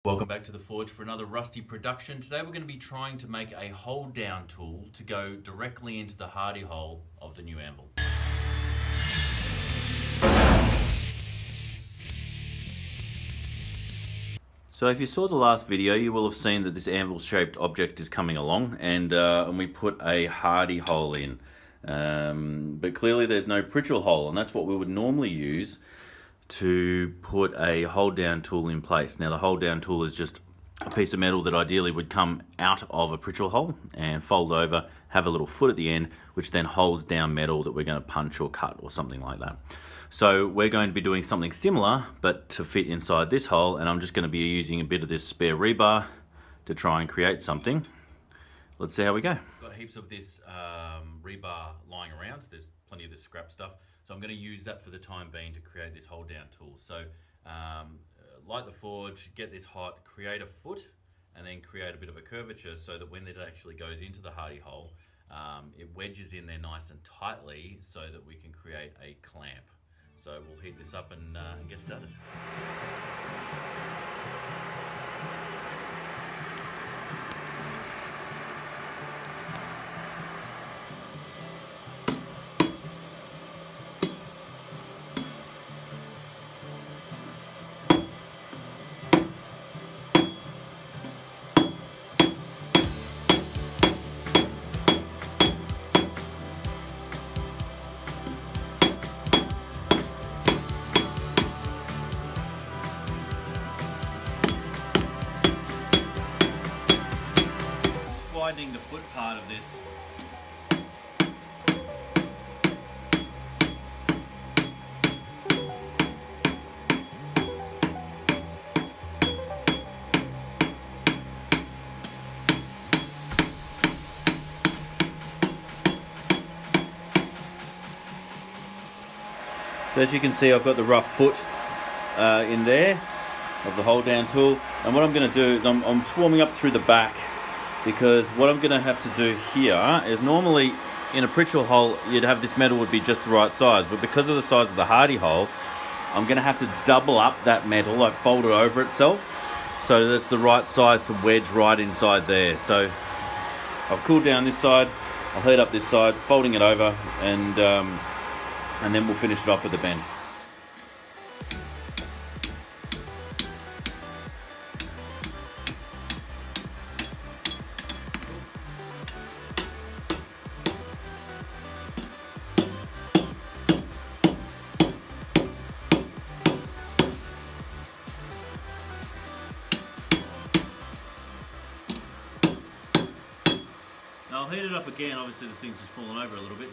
Welcome back to the Forge for another rusty production. Today we're going to be trying to make a hold down tool to go directly into the hardy hole of the new anvil. So if you saw the last video, you will have seen that this anvil shaped object is coming along, and we put a hardy hole in. But clearly there's no pritchel hole, and that's what we would normally use to put a hold down tool in place. Now the hold down tool is just a piece of metal that ideally would come out of a pritchel hole and fold over, have a little foot at the end, which then holds down metal that we're going to punch or cut or something like that. So we're going to be doing something similar, but to fit inside this hole, and I'm just going to be using a bit of this spare rebar to try and create something. Let's see how we go. Got heaps of this rebar lying around. There's plenty of this scrap stuff. So I'm going to use that for the time being to create this hold down tool. So light the forge, get this hot, create a foot, and then create a bit of a curvature so that when it actually goes into the hardy hole, it wedges in there nice and tightly so that we can create a clamp. So we'll heat this up and get started. Widening the foot part of this. So as you can see, I've got the rough foot in there of the hold down tool, and what I'm going to do is I'm swarming up through the back, because what I'm going to have to do here is normally in a pritchel hole you'd have this metal would be just the right size, but because of the size of the hardy hole I'm going to have to double up that metal, like fold it over itself so that it's the right size to wedge right inside there. So I've cooled down this side, I'll heat up this side, folding it over, and then we'll finish it off with a bend. Now I'll heat it up again. Obviously this thing's just fallen over a little bit.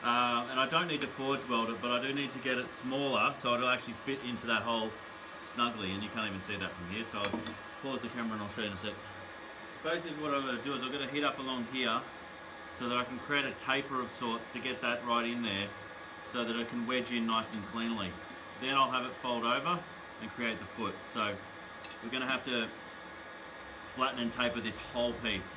And I don't need to forge weld it, but I do need to get it smaller so it'll actually fit into that hole snugly, and you can't even see that from here, so I'll pause the camera and I'll show you in a sec. So basically what I'm going to do is I'm going to heat up along here so that I can create a taper of sorts to get that right in there so that it can wedge in nice and cleanly. Then I'll have it fold over and create the foot. So we're going to have to flatten and taper this whole piece.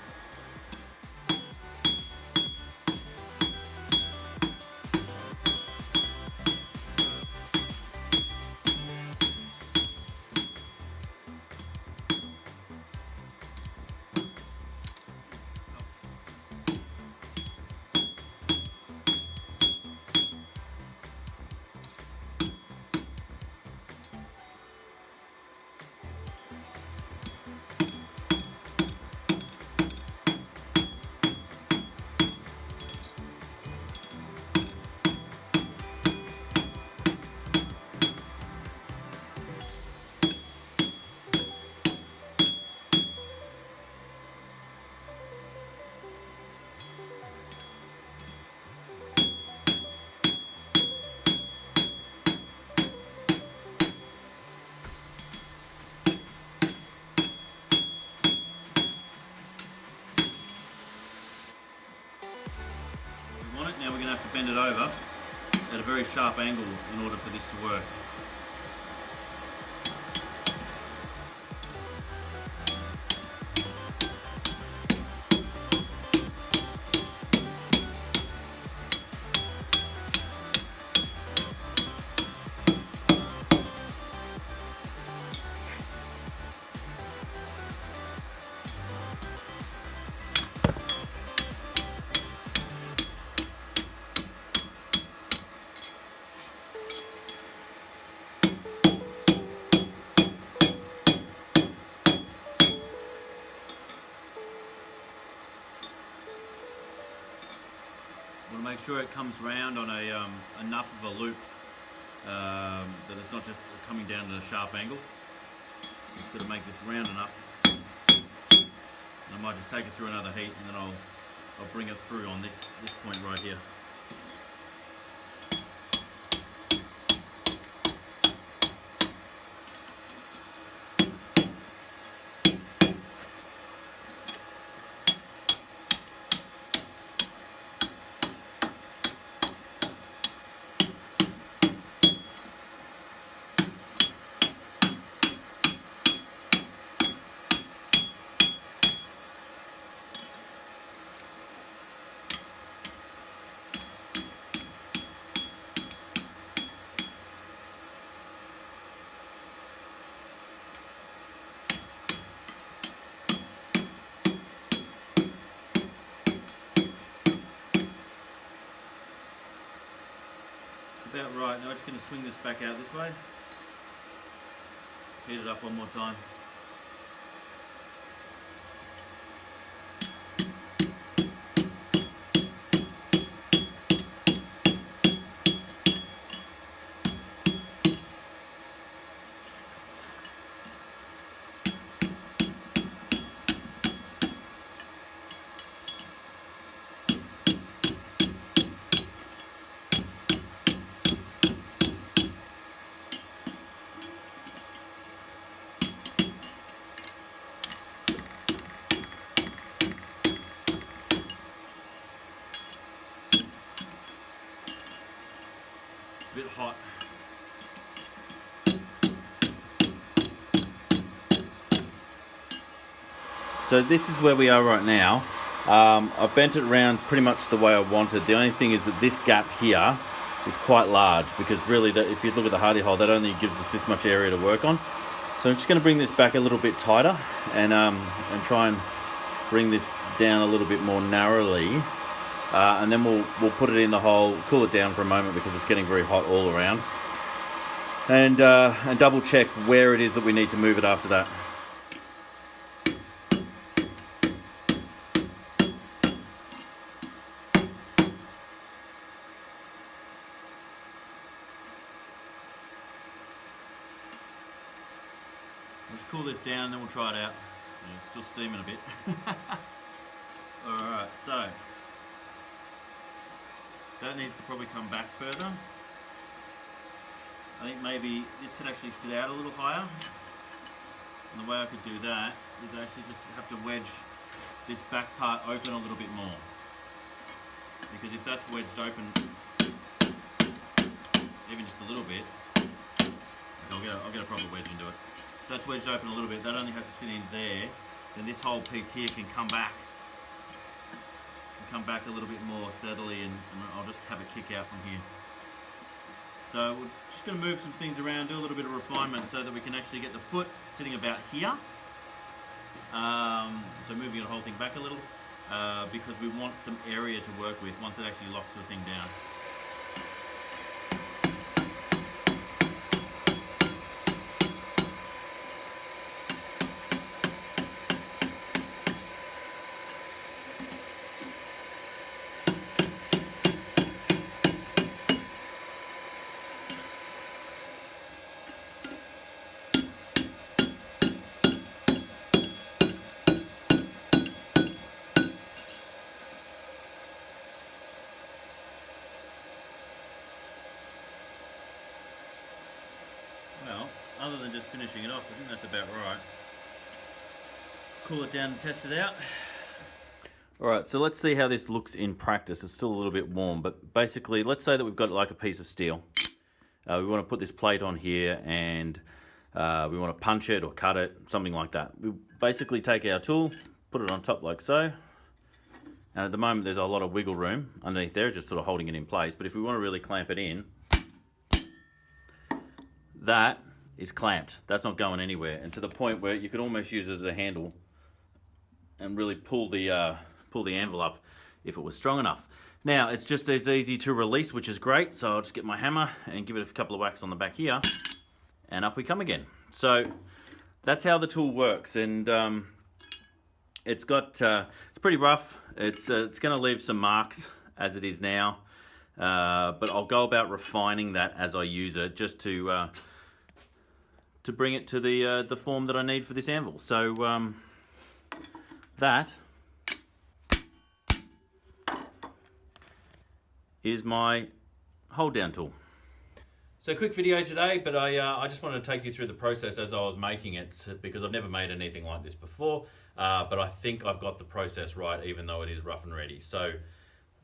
Now we're going to have to bend it over at a very sharp angle in order for this to work. Make sure it comes round on a enough of a loop that it's not just coming down at a sharp angle. So just got to make this round enough. And I might just take it through another heat, and then I'll bring it through on this point right here. About right. Now I'm just going to swing this back out this way. Heat it up one more time. A bit hot. So this is where we are right now. I've bent it around pretty much the way I wanted. The only thing is that this gap here is quite large, because really if you look at the hardy hole, that only gives us this much area to work on. So I'm just going to bring this back a little bit tighter and try and bring this down a little bit more narrowly. And then we'll put it in the hole, cool it down for a moment because it's getting very hot all around, and double check where it is that we need to move it after that. Let's cool this down, then we'll try it out. Yeah, it's still steaming a bit. Alright, so that needs to probably come back further. I think maybe this could actually sit out a little higher. And the way I could do that is I actually just have to wedge this back part open a little bit more. Because if that's wedged open, even just a little bit, I'll get a proper wedge into it. If that's wedged open a little bit, that only has to sit in there. Then this whole piece here can come back. Come back a little bit more steadily, and I'll just have a kick out from here. So we're just going to move some things around, do a little bit of refinement so that we can actually get the foot sitting about here. So moving the whole thing back a little, because we want some area to work with once it actually locks the thing down. Well, other than just finishing it off, I think that's about right. Cool it down and test it out. Alright, so let's see how this looks in practice. It's still a little bit warm, but basically, let's say that we've got like a piece of steel. We want to put this plate on here, and we want to punch it or cut it, something like that. We basically take our tool, put it on top like so, and at the moment there's a lot of wiggle room underneath there, just sort of holding it in place. But if we want to really clamp it in, that is clamped. That's not going anywhere, and to the point where you could almost use it as a handle and really pull the anvil up if it was strong enough. Now it's just as easy to release, which is great. So I'll just get my hammer and give it a couple of whacks on the back here, and up we come again. So that's how the tool works, and it's pretty rough. It's going to leave some marks as it is now. but I'll go about refining that as I use it, just to bring it to the form that I need for this anvil. So that is my hold down tool. So quick video today, but I just wanted to take you through the process as I was making it, because I've never made anything like this before, but I think I've got the process right, even though it is rough and ready. So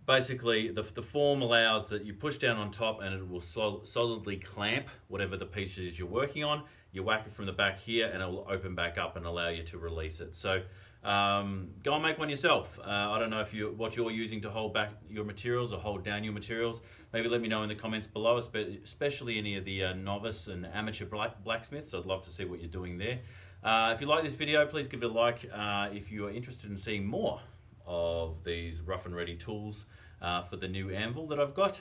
basically the form allows that you push down on top and it will solidly clamp whatever the piece is you're working on. You whack it from the back here and it will open back up and allow you to release it. So go and make one yourself. I don't know if what you're using to hold back your materials or hold down your materials. Maybe let me know in the comments below, especially any of the novice and amateur blacksmiths. I'd love to see what you're doing there. If you like this video, please give it a like. If you are interested in seeing more of these rough and ready tools for the new anvil that I've got,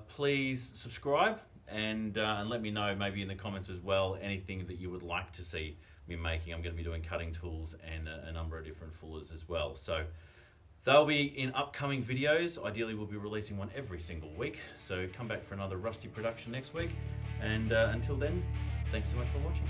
please subscribe and let me know maybe in the comments as well anything that you would like to see me making. I'm going to be doing cutting tools and a number of different fullers as well. So they'll be in upcoming videos. Ideally we'll be releasing one every single week. So come back for another Rusty production next week. And until then, thanks so much for watching.